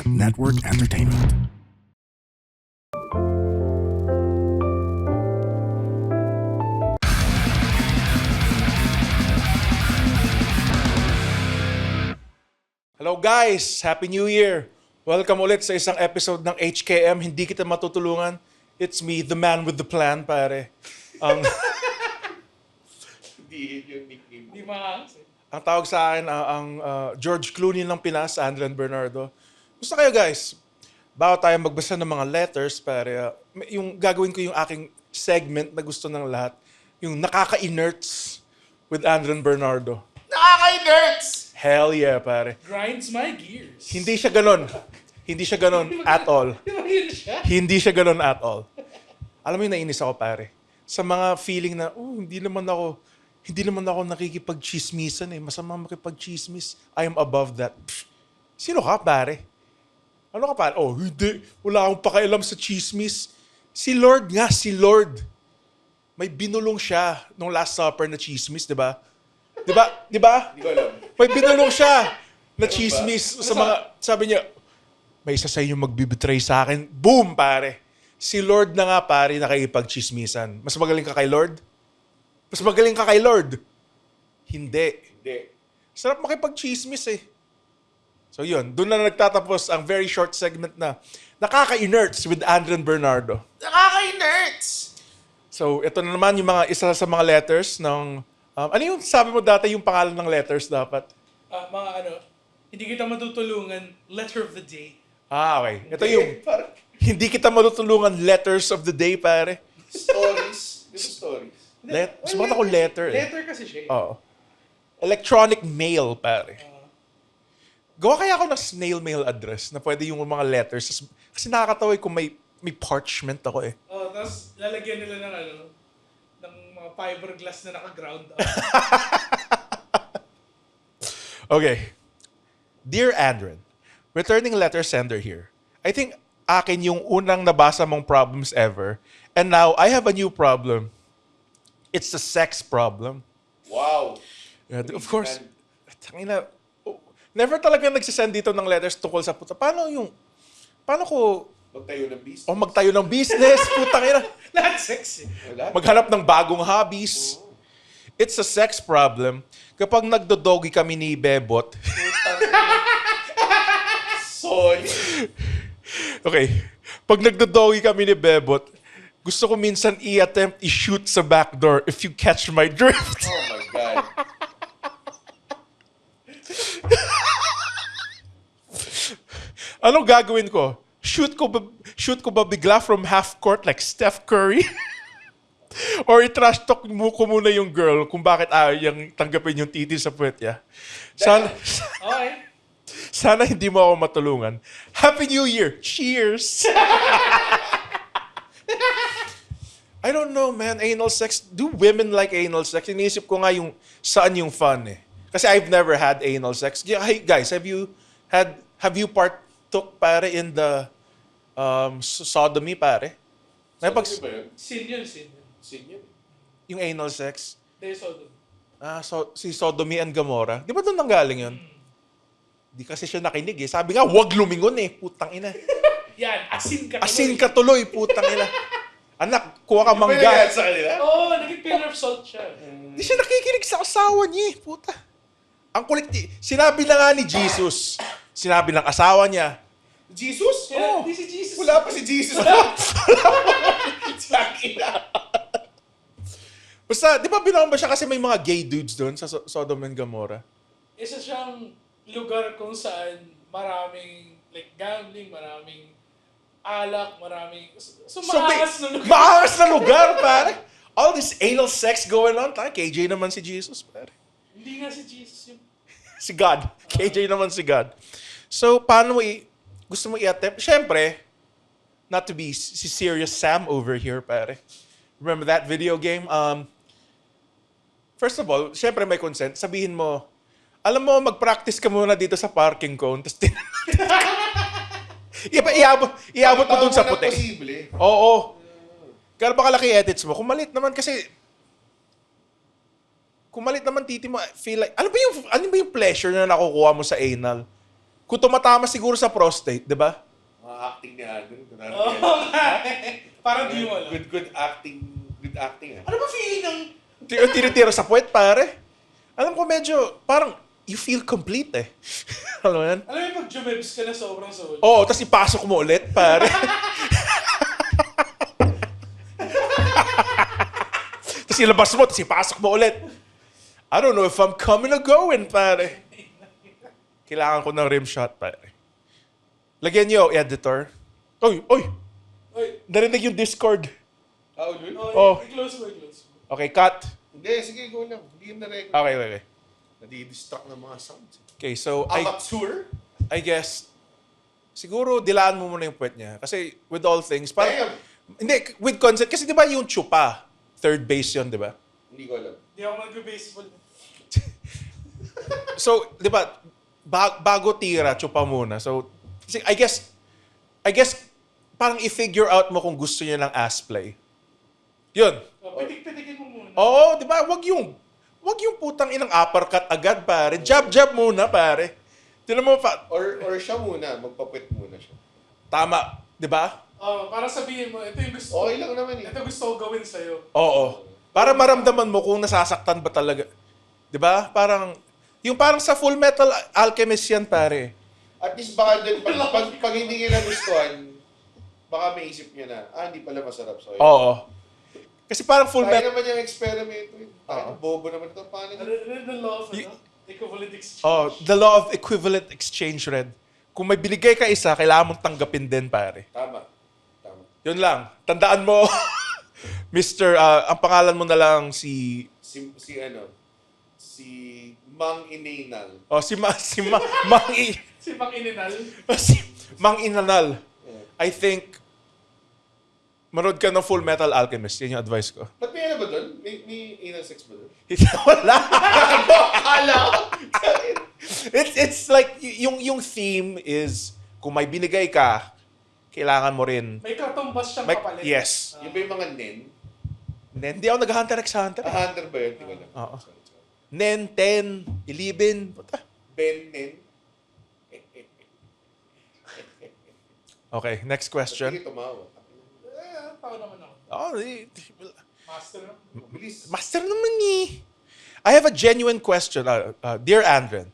Network Entertainment. Hello guys! Happy New Year! Welcome ulit sa isang episode ng HKM. Hindi kita matutulungan. It's me, the man with the plan, pare. Hindi yung nickname. Di maangas eh. Ang tawag sa akin, George Clooney ng Pinas, Andren Bernardo. Gusto kayo guys? Bago tayo magbasa ng mga letters, pare, yung gagawin ko yung aking segment na gusto ng lahat. Yung nakaka-inerts with Andren Bernardo. Nakaka-nerds! Hell yeah, pare. Grinds my gears. Hindi siya ganon. Hindi siya ganon at all. Di ba yun siya? Hindi siya ganon at all. Alam mo yung nainis ako, pare. Sa mga feeling na, hindi naman ako nakikipag-chismisan eh. Masama makipag-chismis. I am above that. Psh, sino ka, pare? Ano ka, pare? Hindi. Wala akong pakialam sa chismis. Si Lord nga, si Lord. May binulong siya nung Last Supper na chismis, di ba? Di ba? Di ba? Hindi ko alam. May binulong siya na chismis sa mga, sabi niya, may isa sa inyo magbibetray sa akin. Boom, pare. Si Lord na nga, pare, nakikipag-chismisan. Mas magaling ka kay Lord? Mas magaling ka kay Lord? Hindi. Hindi. Sarap makipag-chismis eh. So yun, doon na nagtatapos ang very short segment na Nakaka-Inerts with Andren Bernardo. Nakaka-nerds! So ito na naman yung mga isa sa mga letters ng... ano yung sabi mo dati yung pangalan ng letters dapat? Hindi kita matutulungan, letter of the day. Okay. Ito yung... Parang Hindi kita matutulungan letters of the day, pare. stories. Di ba stories? Mas maganda ko letter eh. Letter kasi siya eh. Oo. Electronic mail, pare. Gawa kaya ako ng snail mail address na pwede yung mga letters. Kasi nakakatawa kung may parchment ako eh. Tapos lalagyan nila ng mga fiberglass na naka-ground up. Okay. Dear Andren, returning letter sender here. I think akin yung unang nabasa mong problems ever. And now, I have a new problem. It's the sex problem. Wow. Yeah, of course. Tangina, never talaga nagsisend dito ng letters tungkol sa puta. Paano ko Magtayo ng business. magtayo ng business, putang ina. Lahat sexy. Wala. Maghanap ng bagong hobbies. It's a sex problem. Kapag nagdodogi kami ni Bebot, Solid. okay, pag nagdodogi kami ni Bebot, gusto ko minsan i-shoot sa backdoor if you catch my drift. Oh my God. Anong gagawin ko? Shoot ko ba bigla from half court like Steph Curry? Or i-trash talk ko muna yung girl kung bakit ayaw niyang tanggapin yung titi sa puwet niya? Okay. Sana hindi mo ako matulungan. Happy New Year! Cheers! I don't know, man. Anal sex. Do women like anal sex? Iniisip ko nga yung saan yung fun eh. Kasi I've never had anal sex. Hey, guys, have you partook pare in the sodomy pare? Sodomy ba yun? Sin yun. Sin yun. Yung anal sex? They saw them. Si Sodomy and Gomorrah. Di ba doon nanggaling yun? Di kasi siya nakinig eh. Sabi nga, wag lumingon eh. Putang ina. Yan, asin ka. Asin ka tuloy, putang ina. Anak, kuha ka May mangga. nagayat sa kanila? Oo, naging pillar of salt siya. Di siya nakikinig sa asawa niya eh. Puta. Ang kulit. Sinabi na nga ni Jesus. Sinabi ng asawa niya. Jesus? Kaya, Oh. di si Jesus. Wala pa si Jesus. Sakina. Basta, di ba binomba siya kasi may mga gay dudes doon sa Sodom and Gomorrah? Isa siyang lugar kung saan maraming gambling, maraming alak, maraming... So, maangas na lugar. Maangas na lugar, pare. All this anal sex going on. KJ naman si Jesus, pare. Hindi nga si Jesus yun. Si God. KJ naman si God. So, paano gusto mo i-attempt? Siyempre, not to be si Serious Sam over here, pare. Remember that video game? First of all, siyempre may consent. Sabihin mo, alam mo, mag-practice ka muna dito sa parking cone. Tapos iabot mo dun sa Tao mo na puti. posible. Oo. Kaya ba kalaki edits mo? Kung malit naman kasi, kung malit naman titi mo, feel like, ano ba yung pleasure na nakukuha mo sa anal? Kung tumatama siguro sa prostate, di ba? Mga acting ni Andrew. Kunwari Oo yan. nga eh. Parang di mo alam. Good acting. Good acting, Ano ba feeling ng... Tira-tira sa puwet, pare. Alam ko medyo, parang, you feel complete eh. Alam mo yan? Alam mo yung pag jumebs ka na sobrang solid? Oo, tapos ipasok mo ulit, pare. Tapos ilabas mo, tapos ipasok mo ulit. I don't know if I'm coming or going, pare. Kailangan ko ng rim shot, pare. Lagyan niyo, editor. Oy! Oy, Narinig yung Discord. Ulit? Oh. i-close mo, i-close mo. Okay, cut. Hindi, sige, go lang. Hindi yung na-record. Okay. Nadi-distract ng mga sounds. Okay, so Amateur? I guess, siguro dilaan mo muna yung puwet niya. Kasi with all things, Damn! parang, hindi, with consent, kasi di ba yung chupa, third base yun, di ba? Hindi ko alam. Hindi ako mag-baseball. So, di ba, bago tira, chupa muna. So, I guess, parang i-figure out mo kung gusto niya ng ass play. Yun. Pitik-pitikin mo muna. Oo, di ba? Wag yung putang inang uppercut agad, pare. Jab muna, pare. Tinan mo pa. Or siya muna, magpapit muna siya. Tama, di ba? Para sabihin mo, ito yung gusto ko. Okay lang naman eh. Ito gusto ko gawin sa'yo. Oo. Para maramdaman mo kung nasasaktan ba talaga. Di ba? Parang sa Full Metal Alchemist yan, pare. At least baka din, pag hindi niya nagustuhan, baka may isip niya na, hindi pala masarap sa'yo. Oo. Kasi parang Full Kaya Metal... naman yung experimento yun. Tayo, bobo naman ito. Paano Ano yun? the law of equivalent exchange? Oh, the law of equivalent exchange, Red. Kung may binigay ka isa, kailangan mong tanggapin din, pare. Tama. Yun lang. Tandaan mo, Mr. Ang pangalan mo na lang si Si Mang Inanal. si Mang Si Mang Ininal? si Mang Inanal. Yeah. I think manood ka ng Full Metal Alchemist. Yan yung advice ko. Ba't may ano ba doon? May anal sex ba doon? Wala. Akala ko! It's like yung theme is kung may binigay ka, kailangan mo rin. May katumbas siyang kapalit. Yes. Yung ba yung mga nen? Hindi ako nag-hunter x hunter. Hunter ba yun? Di ko alam. Oo. Sorry. Nen, 10, 11. Puta. Ben nen? Okay, next question. Sige, tumawa. Tao naman ako. Oh, Master na. Bilis. master naman eh. I have a genuine question. Dear Andren,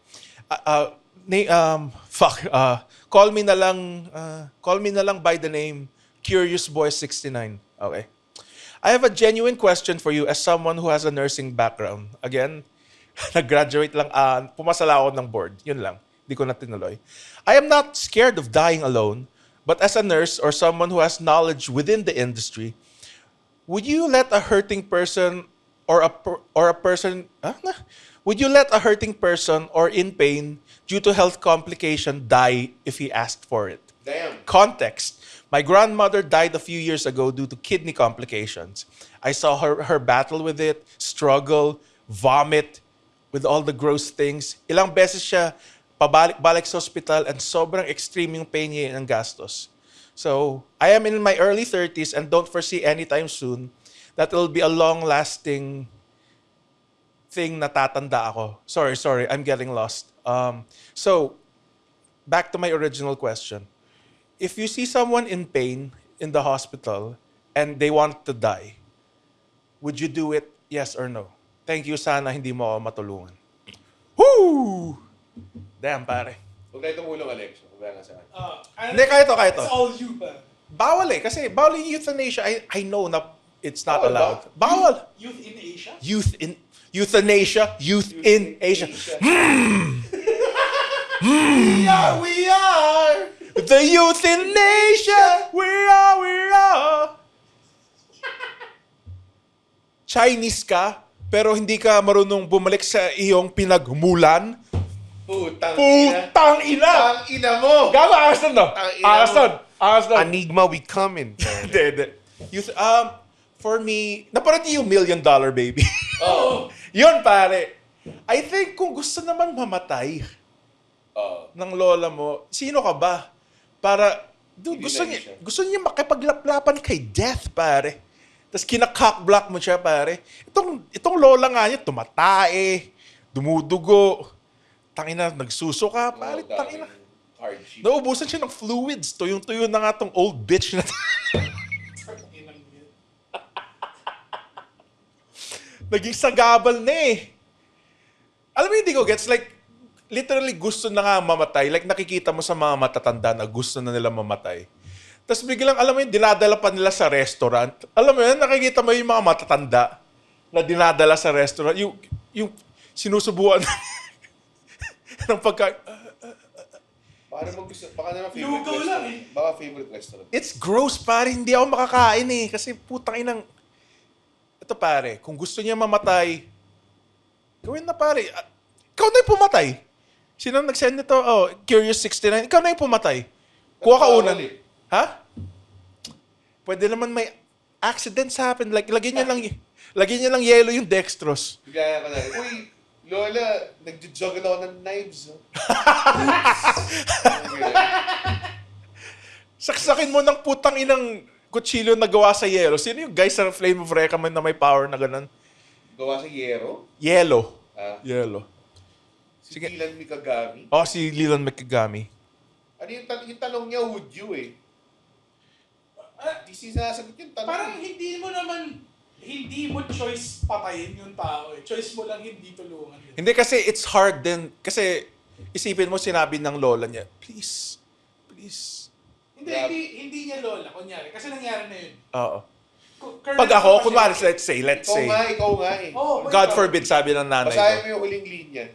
call me na lang by the name Curious Boy 69. Okay. I have a genuine question for you as someone who has a nursing background. Again, nag-graduate lang, pumasala ako ng board. Yun lang. Di ko na tinuloy. I am not scared of dying alone, but as a nurse or someone who has knowledge within the industry, would you let a hurting person or a person would you let a hurting person or in pain due to health complication die if he asked for it? Damn. Context. My grandmother died a few years ago due to kidney complications. I saw her battle with it, struggle, vomit, with all the gross things. Ilang beses siya pabalik-balik sa hospital and sobrang extreme yung pain niya ng gastos. So, I am in my early 30s and don't foresee anytime soon that it will be a long-lasting thing na tatanda ako. Sorry, I'm getting lost. So, back to my original question. If you see someone in pain in the hospital and they want to die, would you do it, yes or no? Thank you, sana hindi mo ako matulungan. Woo! Damn, pare. Huwag tayo tumulong, Alex. Huwag nga sa akin. Hindi, kaya to. It's all you, pa. Bawal eh, kasi bawal yung euthanasia. I know na it's not Bawal ba? allowed. Bawal. Youth in Asia? Euthanasia. Youth in Asia. We are! The youth in Asia. We are. Chinese ka, pero hindi ka marunong bumalik sa iyong pinagmulan. Putang Ina! Ang ina mo! Gago, angas nun, no? Ang ina mo. Angas nun. Enigma, we coming. Hindi. For me, napanood niyo yung $1 Million Baby? Oo. Yun, pare. I think kung gusto naman mamatay Oo. ng lola mo, sino ka ba? Para, dude, Hindi gusto na niya, siya. gusto niya makipaglaplapan kay death, pare. Tapos kina-cockblock mo siya, pare. Itong lola nga niya, tumatae, dumudugo, tangina, nagsusuka, pare, Oo, tangina. hardship. Naubusan siya ng fluids. Tuyong-tuyo na nga tong old bitch na Inang yun. naging sagabal na eh. Alam mo, hindi ko gets, like, literally gusto na nga mamatay. Like, nakikita mo sa mga matatanda na gusto na nila mamatay. Tapos biglang, alam mo yun, dinadala pa nila sa restaurant. Alam mo yun, nakikita mo yung mga matatanda na dinadala sa restaurant. Yung sinusubuan ng pagkain. Baka naman gusto, baka naman favorite Lugaw restaurant. lang eh. Baka favorite restaurant. It's gross, pare. Hindi ako makakain eh. Kasi putang inang... Ito, pare. Kung gusto niya mamatay, gawin na, pare. Ikaw na yung pumatay. Sino nag-send nito? Oh, Curious69. Ikaw na yung pumatay. Kuha ka unan. Ha? Pwede naman may accidents happen. Like, lagyan niya lang yelo yung dextrose. Bigaya ka na rin. Uy, Lola, nag-juggle ako ng knives. Oh. Saksakin mo ng putang inang kutsilyo na gawa sa yelo. Sino yung guy sa Flame of Recommend na may power na ganun? Gawa sa yero. Yelo. Ah, Yelo. si Sige. Dylan Mikagami. Oh, si Leland Mikigami. Ano yung tanong niya, would you eh? Di sinasagot yung tanong. Parang hindi mo choice patayin yung tao eh. Choice mo lang hindi tulungan. Hindi kasi it's hard din. Kasi isipin mo sinabi ng lola niya, please. Hindi niya lola, kunyari. Kasi nangyari na yun. Oo. Current Pag ako, pa siya. kunwari, let's say, Ikaw nga eh. Oh, God forbid, sabi ng nanay Basahin mo ko. yung huling linya.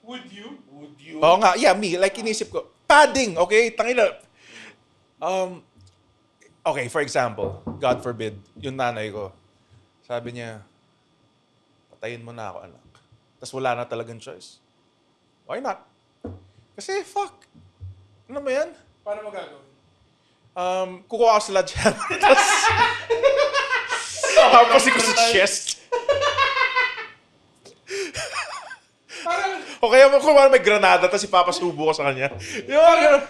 Would you? Would you? Oo nga, yeah, me. Like, inisip ko, padding, okay? Tangina. Okay, for example, God forbid, yung nanay ko, sabi niya, patayin mo na ako, anak. Tapos wala na talagang choice. Why not? Kasi, fuck. Ano mo yan? Paano magagawin? Kukuha ako sa sledgehammer. Tapos, hapasin ko sa chest. Parang, O kaya kung may granada, tapos ipapasubo ko sa kanya. Yung mga ganun.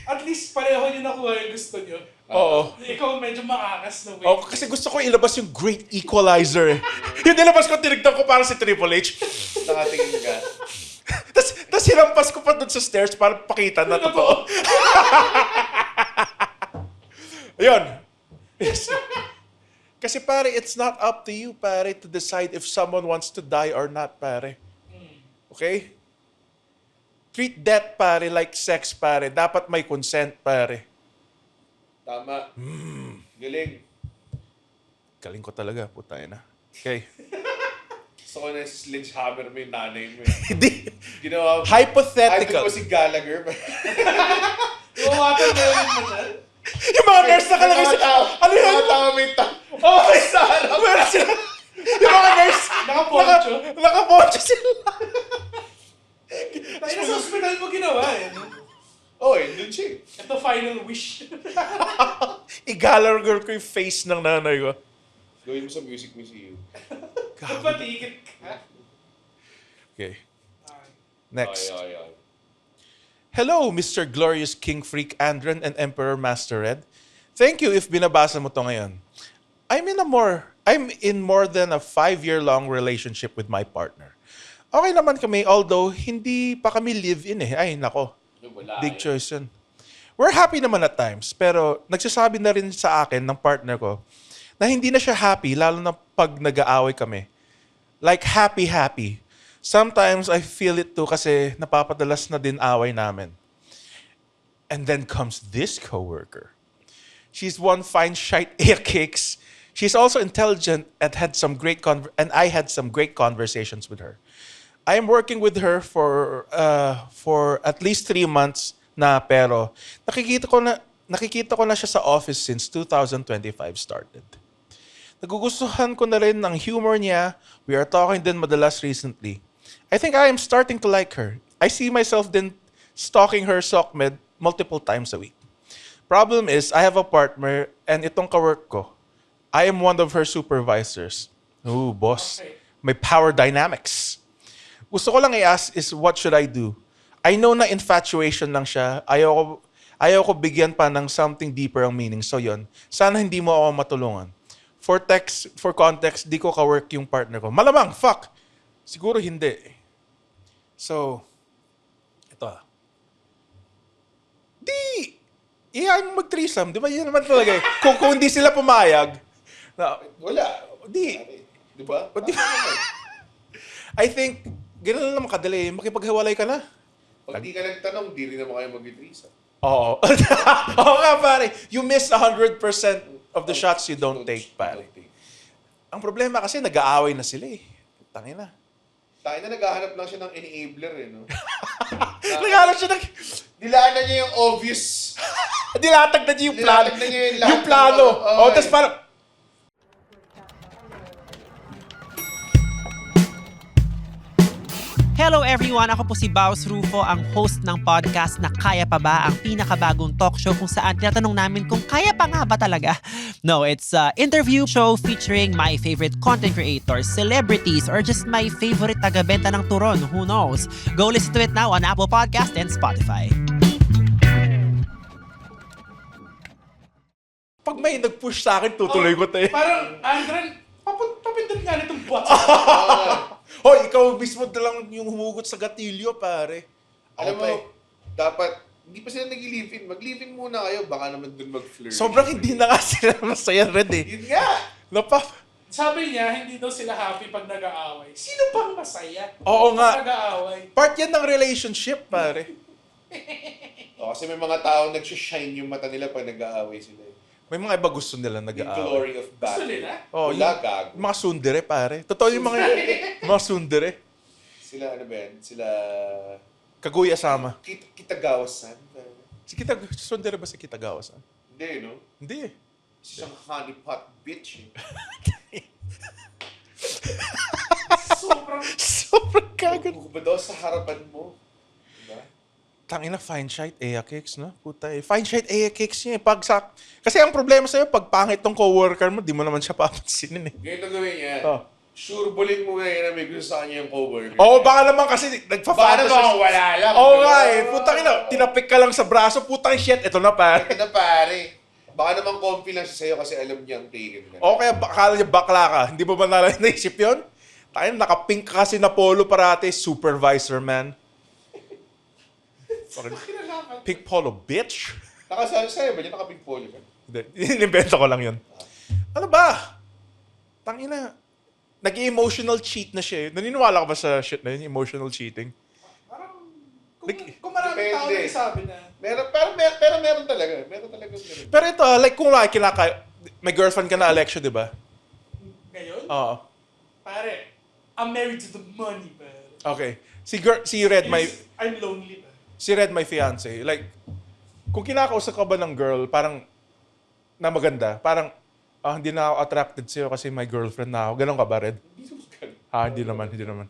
at least pareho nyo nakuha yung gusto nyo. Oo. Ikaw medyo maakas na way. Oh, kasi gusto ko ilabas yung great equalizer eh. Yung nilabas ko, tinignan ko parang si Triple H. Nakatingin ka. Tapos hinampas ko pa dun sa stairs para pakita na totoo. Ayun. Kasi pare, it's not up to you, pare, to decide if someone wants to die or not, pare. Okay? Treat death, pare, like sex, pare. Dapat may consent, pare. Tama. Galing. Galing ko talaga, putay na. Okay. Gusto ko na si sledgehammer mo yung nanay mo. eh. Hindi. Ginawa mo. Hypothetical. Idol ko si Gallagher. Yung watermelon mo dyan? Yung mga nurse na kalagay sa... Ano yun? Mga tao may Oh, may sarap. Meron sila. Yung mga nurse. Nakaponcho? Nakaponcho sila. Tayo sa hospital mo ginawa eh. Oh, dun siya. Ito final wish. Igalagar ko yung face ng nanay ko. Gawin mo sa music museum. Patikit ka. Okay. Ay. Next. Ay. Hello, Mr. Glorious King Freak Andron and Emperor Master Red. Thank you if binabasa mo to ngayon. I'm in more than a 5-year-long relationship with my partner. Okay naman kami, although hindi pa kami live-in eh. Ay, nako. Wala Big choice yun. We're happy naman at times, pero nagsasabi na rin sa akin ng partner ko na hindi na siya happy, lalo na pag nag-aaway kami. Like, happy. Sometimes I feel it too kasi napapadalas na din away namin. And then comes this coworker. She's one fine shite cakes. She's also intelligent and I had some great conversations with her. I am working with her for at least 3 months na, pero nakikita ko na siya sa office since 2025 started. Nagugustuhan ko na rin ng humor niya. We are talking din madalas recently. I think I am starting to like her. I see myself din stalking her SOCMED multiple times a week. Problem is, I have a partner and itong kawork ko, I am one of her supervisors. Ooh, boss. Okay. May power dynamics. Gusto ko lang i-ask is, what should I do? I know na infatuation lang siya. Ayaw ko bigyan pa ng something deeper ang meaning. So yon. Sana hindi mo ako matulungan. For context, di ko ka-work yung partner ko. Malamang, fuck. Siguro hindi. So, ito. iyan mo mag-threesome. Di ba yun naman talaga eh. Kung hindi sila pumayag, na, Wala. di, Di ba? di ba? I think, gano'n lang naman kadali. Makipaghiwalay ka na. Pag di ka nagtanong, di rin naman kayo mag-threesome. Oo. Oo nga, pare. You miss 100% of the shots you don't take, pare. Ang problema kasi, nag-aaway na sila eh. Tangin na. Tayo na naghahanap lang siya ng enabler eh, no? Naghanap siya ng... Nilaanan niya yung obvious. Dilatag na niya yung plano. Nilatag na niya yung lahat Yung plano. ng- Oh, okay. tapos parang... Hello everyone! Ako po si Baus Rufo, ang host ng podcast na Kaya Pa Ba? Ang pinakabagong talk show kung saan tinatanong namin kung kaya pa nga ba talaga? No, it's an interview show featuring my favorite content creators, celebrities, or just my favorite taga-benta ng turon. Who knows? Go listen to it now on Apple Podcast and Spotify. Pag may nag-push sa akin, tutuloy ko tayo. Parang, Andran, papindot nga nitong butt. Hoy, ikaw mismo na lang yung humugot sa gatilyo, pare. Alam mo, Okay. dapat, hindi pa sila nag-live-in. Mag-live-in muna kayo, baka naman dun mag-flirt. Sobrang hindi na nga sila masaya rin eh. Yun nga! Napa, Sabi niya, hindi daw sila happy pag nag-aaway. Sino bang masaya? Oo nga. Pag nag-aaway. part yan ng relationship, pare. O, kasi may mga tao nag-shine yung mata nila pag nag-aaway sila. May mga iba gusto nila The nag-aaway. glory of Gusto battle. nila? Oh, Wala, gago. Mga sundere, pare. Totoo yung mga sundere. Sila, ano ba yan? Sila... Kaguya sama. Kitagawasan. Si sundere ba si Kitagawa-san? Hindi, no? Hindi eh. Isang honeypot bitch. Sobrang... Sobrang kagad. Kung ba daw sa harapan mo? Diba? Tangina, fine shite, Ea Cakes, no? Puta eh. Fine shite, Ea Cakes niya eh. Kasi ang problema sa'yo, pag pangit tong coworker mo, di mo naman siya papansinin eh. Ganito gawin niya. Oh. Sureballin mo ngayon na may gusto sa kanya yung coworker. Oo, baka naman kasi Baka nagpa-fantasy. naman wala lang. Oo nga eh. Putang ina, tinapik ka lang sa braso, putang shit, ito na pare. Ito na pare. Baka naman comfy lang siya sa'yo kasi alam niya ang taken ka. O kaya akala niya bakla ka. Hindi mo ba naisip yun? Tayo, naka-pink ka kasi na polo parate, supervisor man. Pink polo, bitch. Nakasabi sa'yo ba niya naka-pink polo ka? Hindi, inimbento ko lang yun. Ano ba? Tangina. Nag-emotional cheat na siya eh. Naniniwala ka ba sa shit na yun, emotional cheating? Parang... Like- Kung maraming tao Depende. nagsabi na... Meron, pero meron talaga. Meron talaga. Meron. Pero ito, like kung may girlfriend ka na, Alexia, di ba? Ngayon, Oo. pare, I'm married to the money, pare. Okay. Si Red, I'm lonely, pare. si Red, my fiance, like, kung kinakausap ka ba ng girl, parang, na maganda, parang, hindi na ako attracted sa'yo kasi may girlfriend na ako. Ganon ka ba, Red? Hindi naman ganun. Hindi naman.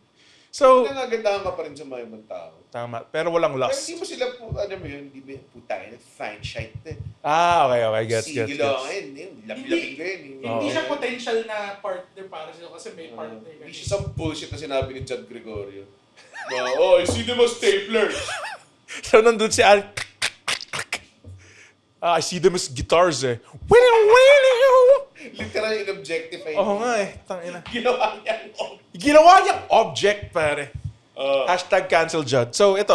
So, Nangagandahan ka pa rin sa mga ibang tao. tama. Pero walang Pero lust. hindi mo sila, ano mo yun, hindi mo putay na fine shite na. Okay. Gets. Sige lang, lapi-lapin ko yun. Hindi siya potential na partner para sa'yo kasi may partner ka. Hindi siya sa bullshit na sinabi ni Chad Gregorio. I see them as staplers. So, nandun si Al... I see them as guitars eh. Literally in-objectify. Oo nga eh. Tangina. Ginawa niya. Ginawa niyang object, pare. Hashtag cancel Judd. So, ito.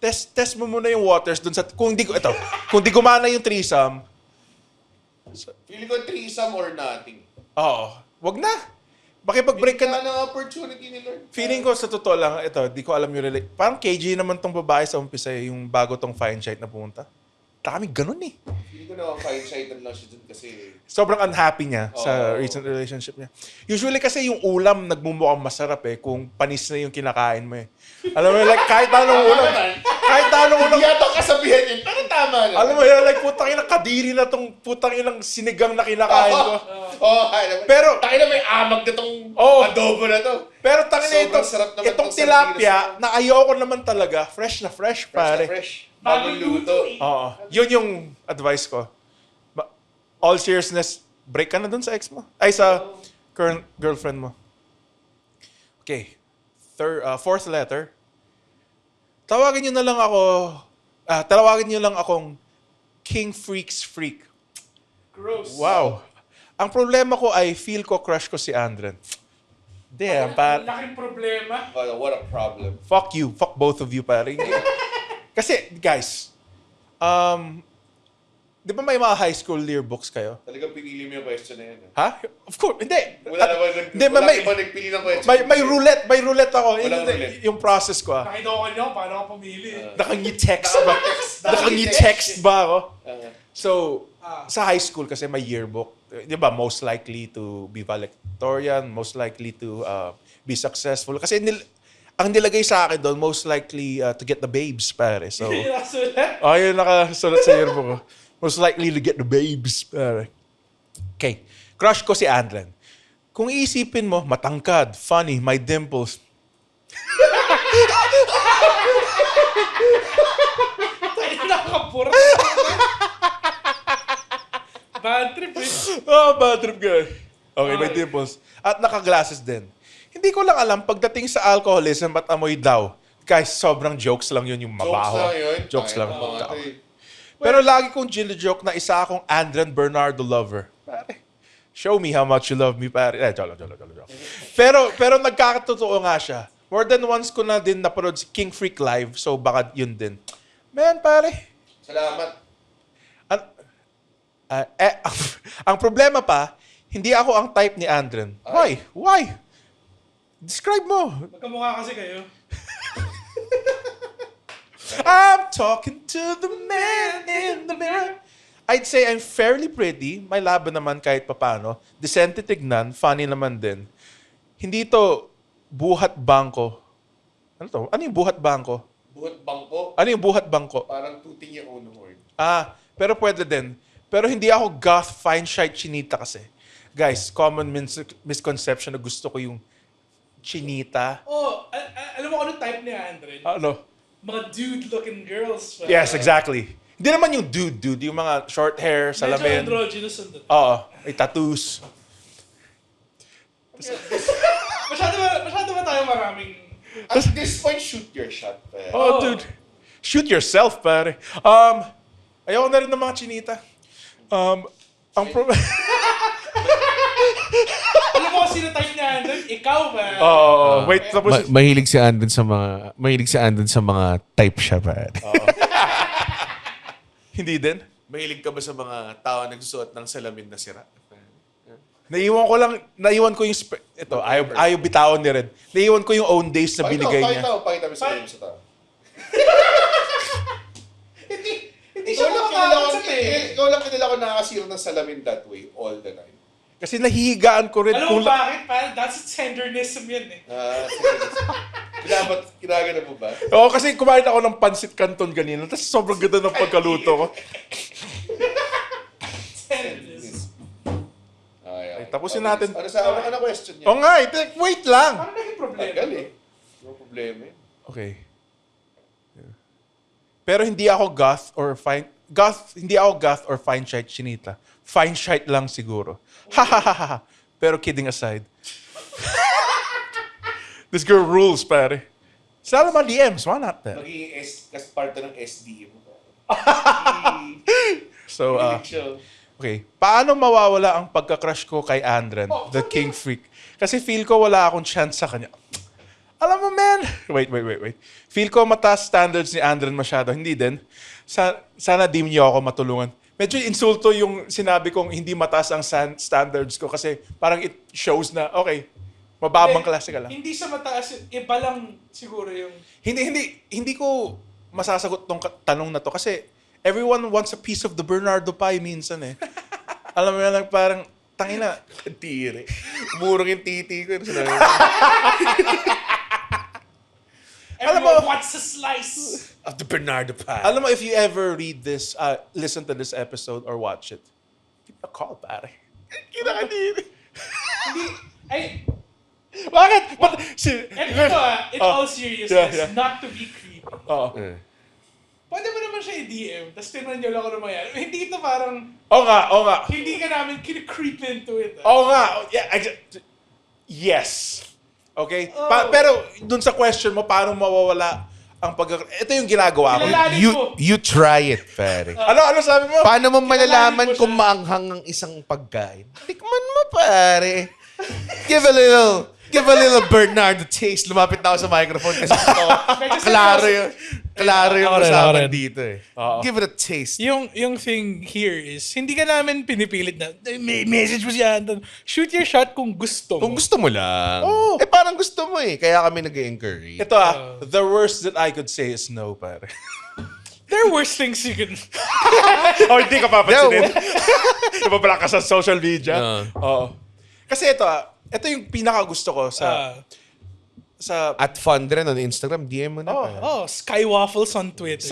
Test mo muna yung waters dun sa... Kung di gumana yung threesome, Feeling ko threesome or nothing. wag na. Makipag-break ka Bigyan na. ng opportunity ni Lord. Feeling ko sa totoo lang, di ko alam yung relate. Parang KG naman tong babae sa umpisa eh, yung bago tong fine shite na pumunta. Dami ganun eh. Feeling ko na fine-shite lang siya dun kasi... Sobrang unhappy niya sa Oo. recent relationship niya. Usually kasi yung ulam nagmumukhang masarap eh kung panis na yung kinakain mo eh. Alam mo, like kahit anong ulam. Kahit anong ulam. Hindi yata kasabihan yun. Pero tama na. Alam mo yun, like putang ina kadiri na tong putang inang sinigang na kinakain ko. Pero- tayo na may amag na tong Oo. adobo na to. Pero tangina Sobrang sarap naman itong tong tilapia sardinas na ayoko naman talaga, fresh na fresh, pare. Fresh. Bagong Bagong luto luto. eh. Oo. Yun yung advice ko. All seriousness, break ka na dun sa ex mo. Ay, sa current girlfriend mo. Okay. Fourth letter. Tawagin nyo lang akong King Freaks Freak. Gross. Wow. Ang problema ko ay feel ko crush ko si Andren. Damn, Laking problema. Oh, what a problem. fuck you. Fuck both of you, pare. Kasi, guys, Di ba may mga high school yearbooks kayo? Talagang pinili mo yung question na yan. Ha? Of course. Hindi. Wala naman Hindi, wala may- iba nagpili ng question. May roulette ako. Walang Hindi, roulette. yung process ko. Nakita ko kanyo, paano ako pumili. Nakang-text ba? Nakang-text. Nakang-text ba ako? Ah. So, sa high school kasi may yearbook. Di ba, most likely to be valedictorian, most likely to be successful. Kasi ang nilagay sa akin doon, most likely to get the babes, pare. So, Hindi nakasulat. yun nakasulat sa yearbook ko. Most likely to get the babes, pare. Okay. Crush ko si Andren. Kung iisipin mo, matangkad, funny, may dimples. Tayo nakakapura. Bad trip eh. Bad trip guy. Okay, may dimples. At naka-glasses din. Hindi ko lang alam, pagdating sa alcoholism at amoy daw, guys, sobrang jokes lang yun yung mabaho. Jokes lang yun. Jokes lang. Tangina, mga to eh. Pero lagi kong joke na isa akong Andren Bernardo lover. Pare, show me how much you love me, pare. Jolo. Pero nagkakatotoo nga siya. More than once ko na din napanood si King Freak live, so baka yun din. Man, pare. Salamat. Ang problema pa, hindi ako ang type ni Andren. Why? Describe mo. Magkamukha kasi kayo. I'm talking to the man in the mirror. I'd say I'm fairly pretty. May laban naman kahit papano. Decente tignan. Funny naman din. Hindi to buhat bangko. Ano to? Ano yung buhat bangko? Buhat bangko. Ano yung buhat bangko? Parang tooting your own horn. Pero pwede din. Pero hindi ako goth, fine shite chinita kasi. Guys, common misconception na gusto ko yung chinita. Oh, alam mo ano type ni Andre? Ano? Mga dude-looking girls. Pa. Yes, exactly. Hindi naman yung dude. Yung mga short hair, Medyo salamin. androgynous ang dating. Oo, may tattoos. Masyado ba tayo maraming... At this point, shoot your shot. Oh, dude. Shoot yourself, pare. Ayoko na rin ng mga chinita. Ang problem... Alam mo kung sino type ni Andre? Ikaw ba? wait, tapos... Mahilig si Andon sa mga type siya, pare. Hindi din. Mahilig ka ba sa mga tao na nagsusuot ng salamin na sira? Naiwan ko yung... Ito, ayaw bitawan ni Red. Naiwan ko yung own days na binigay niya. Pakita mo sa salamin sa tao. Hindi siya makakakonsep eh. Ikaw lang kanila ko nakakasira ng salamin that way all the time. Kasi nahihigaan ko rin. Alam mo bakit? Parang that's tendernism yan eh. Kinagana mo ba? Oo, kasi kumain ako ng pansit canton ganina. Tapos sobrang ganda ng pagkaluto ko. Tendernism. Ay, tapusin natin. Ano question niya? Oo nga, wait lang. Ano naging problema? Tagal eh. No problema eh. Okay. Pero hindi ako hindi ako goth or fine shite chinita. Fine shite lang siguro. Ha. Pero kidding aside. This girl rules, pare. Sala mga DMs, why not that? Magiging kasi parte ng SDM mo. So, okay. Paano mawawala ang pagka-crush ko kay Andren, the King Freak? Kasi feel ko wala akong chance sa kanya. Alam mo, man. Wait. Feel ko mataas standards ni Andren masyado. Hindi din. Sana di niyo ako matulungan. Medyo insulto yung sinabi kong hindi mataas ang standards ko kasi parang it shows na, okay, mababang klase ka lang. Hindi sa mataas, iba lang siguro yung... Hindi ko masasagot tong tanong na to kasi everyone wants a piece of the Bernardo pie minsan eh. Alam mo yan, parang, tangina. Tire. Murong yung titi ko. Everyone wants a slice. Of the Bernardo pie. Alam mo, if you ever read this, listen to this episode or watch it, give me a call, pare. Kinakadiri. Hindi, ay, Bakit? in all seriousness, not to be creepy. Oo. Pwede mo naman siya i-DM, tapos tingnan nyo lang kung naman yan. Hindi ito parang, Oo nga. hindi ka namin creep into it. Oo nga. Yeah, yes. Okay? Pero dun sa question mo, paano mawawala ang ito yung ginagawa ko. Kilalanin mo. You try it, pare. Ano sabi mo? Paano mo malalaman mo kung siya. maanghang ang isang pagkain? Tikman mo, pare. Give a little Give a little Bernardo taste. Lumapit na ako sa microphone kasi klaro yung Ako rin, usapan ako rin. dito eh. Give it a taste. Yung thing here is, hindi ka namin pinipilit na, may message mo si Anton. Shoot your shot kung gusto mo. Kung gusto mo lang. Oo. Eh parang gusto mo eh. Kaya kami nag-encourage. Ito the worst that I could say is no, pare. There are worse things you can... O hindi ka papansinin. Napablock ka sa social media. Oo. Kasi ito yung pinaka gusto ko sa At fun rin on Instagram, DM mo na. pare. Sky Waffles on Twitter.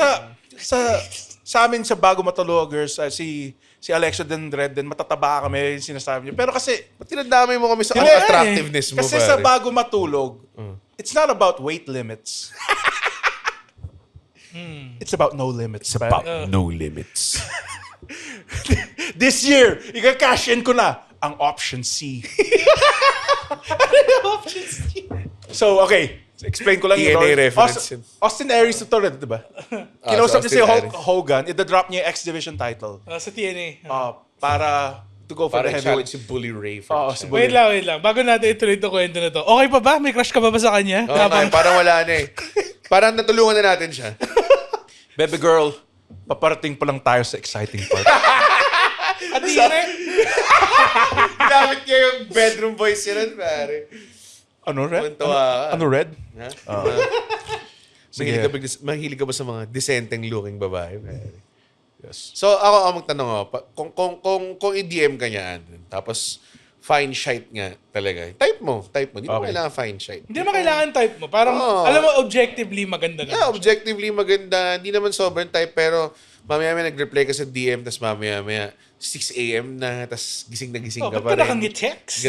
sa amin sa Bago Matulogers, si Alexio din Red din, matataba kami yung sinasabi niyo. Pero kasi Ba't tinadamay mo kami sa Hindi, attractiveness mo, kasi pare? sa Bago Matulog, it's not about weight limits. It's about no limits. No limits. This year, ika-cash in ko na ang option C. So, okay. Explain ko lang TNA Roy. reference yun. Austin Aries ito rin, di ba? Kinausap si niya si Austin Hulk Hogan, ida-drop niya yung X Division title. Sa TNA. Para to go for Para the challenge heavyweight. si Bully Ray. Si Wait lang. Bago natin ituloy ito kwento na to. Okay pa ba? May crush ka ba sa kanya? Okay, parang wala na eh. Parang natulungan na natin siya. Baby girl, paparating pa lang tayo sa exciting part. At the end, Ginamit niya yung bedroom voice yun, pare. Ano, Red? Puntawa ka. Ano, Red? Ha? Sige. Mahilig ka ba sa mga decenteng looking babae? Pare? Yes. So, ako magtanong ako, kung i-DM ka niya, Andren, tapos fine shite nga talaga. Type mo. Hindi mo Okay. kailangan fine shite. hindi naman kailangan type mo. Parang, alam mo, objectively maganda na. Yeah, objectively maganda. Hindi naman sobrang type, pero mamaya may nag-reply ka sa DM, tapos mamaya 6 a.m. na, tapos gising na gising ka Ba't pa ka rin. nakangitext?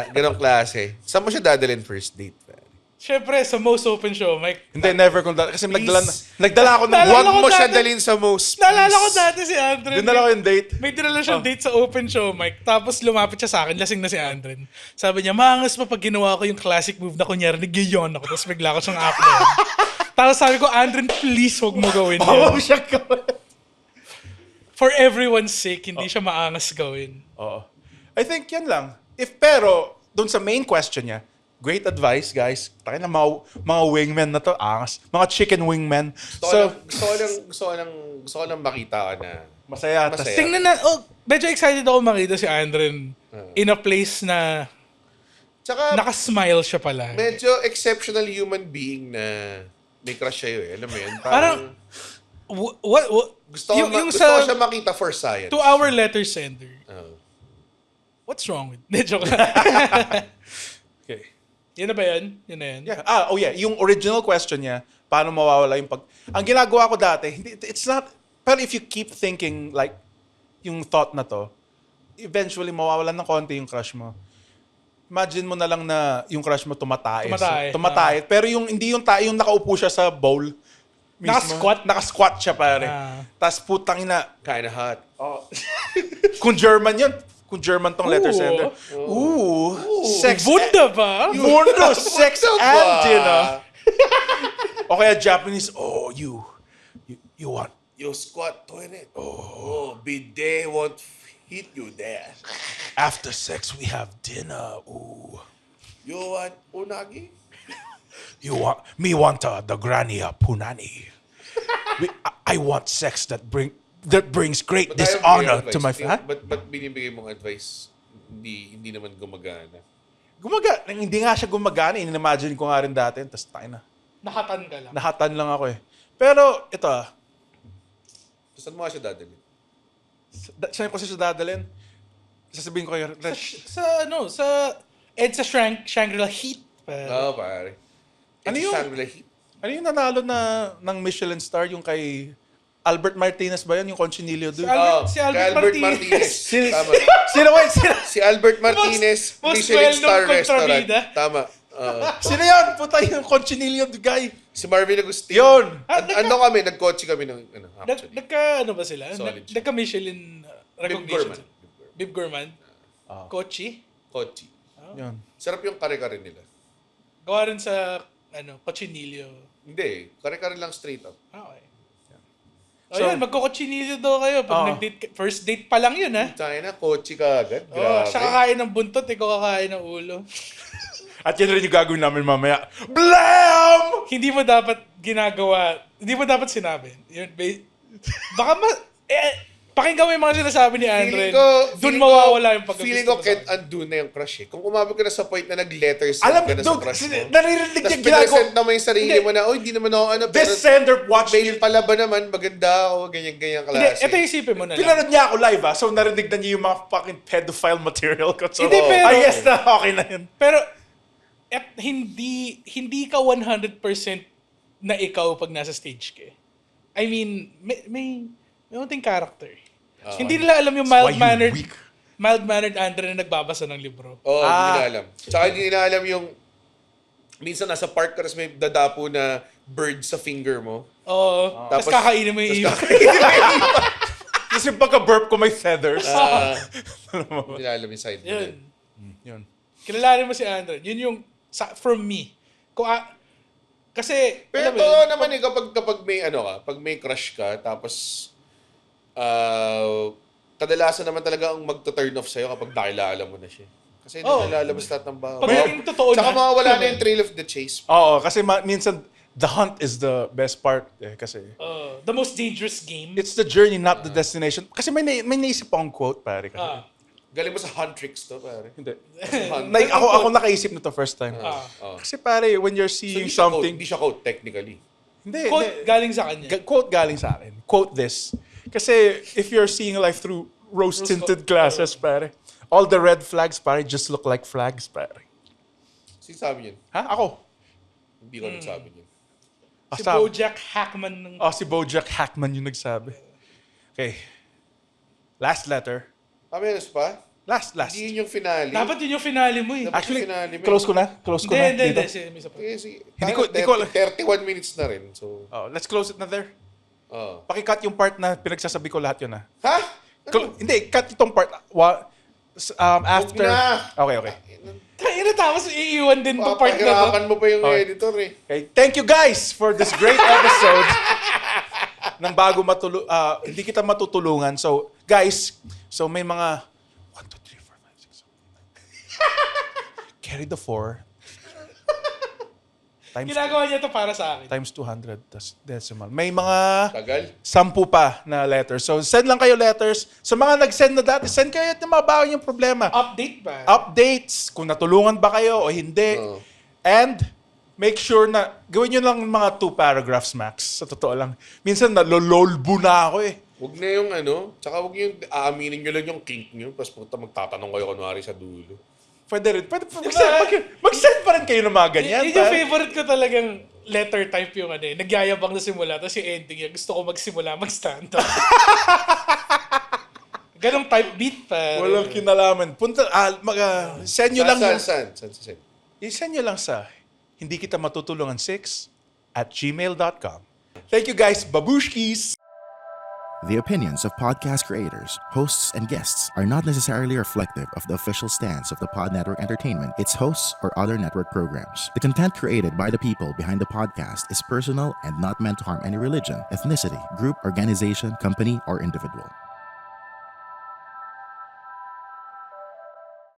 Ganong klase. Saan mo siya dadalhin first date? Pare? Siyempre, sa most open show, Mike. Hindi, never kung kasi Please. nagdala ako ng Naalala Huwag ko mo siya dati- dalhin sa most. Naalala ko please. dati si Andren. Dinala ko yung date. May dinala siyang date sa open show, Mike. Tapos lumapit siya sa akin, lasing na si Andren. Sabi niya, maangas pa pag ginawa ko yung classic move na kunyari, nag-yawn ako. Tapos bigla ko siyang applyan. Tapos sabi ko, Andren, please huwag mo gawin yun. siya gawin. For everyone's sake, hindi siya maangas gawin. Oo. I think yan lang. Pero, doon sa main question niya, great advice, guys. Takin na mga wingmen na to, angas. Mga chicken wingmen. Gusto ko lang makita ka na Masaya. Masaya. Tingnan na, medyo excited ako makita si Andren in a place na Tsaka, nakasmile siya pala. medyo exceptional human being na may crush sa'yo eh. Alam mo yun? Parang, what, gusto ko sa siya makita for science. to our letter sender, Oo. what's wrong with... Hindi, joke lang. Okay. Yan na ba yan? Yan na yan? Yeah. Yung original question niya, paano mawawala yung Ang ginagawa ko dati, it's not... Pero if you keep thinking like yung thought na to, eventually mawawalan ng konti yung crush mo. Imagine mo na lang na yung crush mo tumatay. Tumatay. Pero hindi yung nakaupo siya sa bowl. Mismo. Nakasquat siya, pare. Tapos putang ina. Kinda hot. Kung German yun. Kung German tong letter sender. Sex. Bunda ba? Mundo, sex Bunda and ba? dinner. O kaya Japanese, you want. Yo, squat toilet. Oh, bidet won't hit you there. After sex, we have dinner. Ooh. You want unagi? You want, me want the granny punani. I want sex that brings great Ba't ayaw dishonor bigay to my advice? family. Ba't binibigay mong advice? Hindi naman gumagana. Hindi nga siya gumagana. In-imagine ko nga rin dati. Tapos tayo na. Nakatan ka lang. Nahatan lang ako eh. Pero ito So, saan mo nga siya dadalhin? saan ko siya dadalhin? Sasabihin ko kayo, sa EDSA Shangri-La Heat. Oo, pare. Ano It's yung- Shangri-La Heat. ano yung nanalo ng Michelin star? Yung kay Albert Martinez ba yan? Yung Conchinilio dude? Si Albert kay Martinez. Tama. Sino ba? Sino? Si Albert Martinez, most Michelin well-known Star Restaurant. kontrabida. Tama. Sino yun? Puta yung Conchinilio guy. Si Marvin Agustin. Yun. Ano kami, nagkotse kami ng actually. Nagka-ano ba sila? Solid siya. Nagka-Michelin Bib recognition. Gourmand. Bib Gourmand. Kochi. Kotse. Yun. Sarap yung kare-kare nila. Gawa rin sa Cochinillo. Hindi, kare-kare lang straight up. Okay. So- Ayun, magko-Cochinillo daw kayo. Pag nag-date, first date pa lang yun, ha? Tayo na, kotse ka agad. Oh, siya kakain ng buntot, ikaw kakain ng ulo. At yan rin yung gagawin namin mamaya. Blam! Hindi mo dapat ginagawa, hindi mo dapat sinabi. Yun, baka pakinggan mo yung mga sinasabi ni Andre. Doon mawawala yung pagkagusto. Feeling ko mo can't sa akin. undo na yung crush eh. Kung umabot ka na sa point na nag-letter send Alam ka na sa mo, crush mo. naririnig Tapos niya ginagawa. pinresent na mo yung sarili mo na, hindi naman ako ano. This sender watched Mail me. pala ba naman, maganda ako, ganyan-ganyan Hindi, klase. ito isipin mo na lang. Pinanood niya ako live so narinig na niya yung mga fucking pedophile material ko. So, Hindi, pero- I guess na okay na yun. Pero, hindi ka 100% na ikaw pag nasa stage ka eh. I mean, may unting character. Hindi nila alam yung That's why you weak. mild-mannered Andre na nagbabasa ng libro. Oo, hindi nila alam. Tsaka hindi nila alam yung, minsan nasa park ka, tapos may dadapo na bird sa finger mo. Oo. Tapos Tapos- kakainin mo yung iyo. Kasi yung pagka-burp ko may feathers. Hindi nila alam yung side mo. Yun. Yun. Kilalanin mo si Andre. Yun yung, from me. Kasi, Pero alam mo totoo yun, naman eh, kapag may ano ka, pag may crush ka, tapos kadalasan naman talaga ang magto-turn off sa'yo kapag nakilala mo na siya. Kasi hindi nalalabas lahat ng baho. Pag naging totoo Tsaka na. mawawala na yung trail of the chase. Oo, kasi minsan the hunt is the best part kasi the most dangerous game. it's the journey, not the destination. Kasi may naisip akong quote, pare. Kasi. Galing mo sa hunt tricks to, pare. Hindi. Hunt. Ako nakaisip nito first time. Oh. Kasi pare, when you're So, seeing hindi siya quote, something... hindi siya quote technically. Hindi, Quote galing sa kanya. Quote galing sa akin. Quote this. Kasi if you're seeing life through rose-tinted glasses, pare, all the red flags, pare, just look like flags, pare. Sino sabi yun? Ha? Ako? Hindi ko nagsabi yun. Si Bojack Hackman ng... Si Bojack Hackman yung nagsabi. Okay. Last letter. Meron pa? Last. Hindi yun yung finale. Dapat yun yung finale mo eh. Actually, finale mo. close ko na. Hindi. dito. May isa pa. Hindi ko- 31 minutes na rin. So, Let's close it na there. oh. Paki-cut yung part na pinagsasabi ko lahat yun, ha? Ha? Hindi, cut itong part. After... na. Okay. Kaya na tapos iiwan din to part na to. Papahirapan mo pa yung Okay. editor eh. Okay, thank you guys for this great episode ng bago hindi kita matutulungan. So, guys, may mga 1, 2, 3, 4, 5, 6, 7, 8. Carry the 4. Ginagawa niya to para sa akin. Times 200, tas decimal. May mga Tagal. 10 pa na letters. So, send lang kayo letters. Sa mga nag-send na dati, send kayo at mababaw yung problema. Update ba? Updates, kung natulungan ba kayo o hindi. Oo. And make sure na gawin nyo lang mga 2 paragraphs max. Sa totoo lang. Minsan nalololbo na ako eh. Huwag na yung tsaka huwag yung aaminin nyo lang yung kink nyo, tapos magtatanong kayo kunwari sa dulo. Pwede rin. Mag-send pa rin kayo ng mga ganyan. Yun yung favorite ko talagang letter type yung nagyayabang na simula, tapos yung ending niya, gusto ko magsimula, mag-stand up. Ganong type beat pa. Walang kinalaman. Send nyo lang. Saan? I-send nyo lang sa hindi kita matutulungan 6@gmail.com. Thank you guys. Babushkis! The opinions of podcast creators, hosts, and guests are not necessarily reflective of the official stance of the Pod Network Entertainment, its hosts, or other network programs. The content created by the people behind the podcast is personal and not meant to harm any religion, ethnicity, group, organization, company, or individual.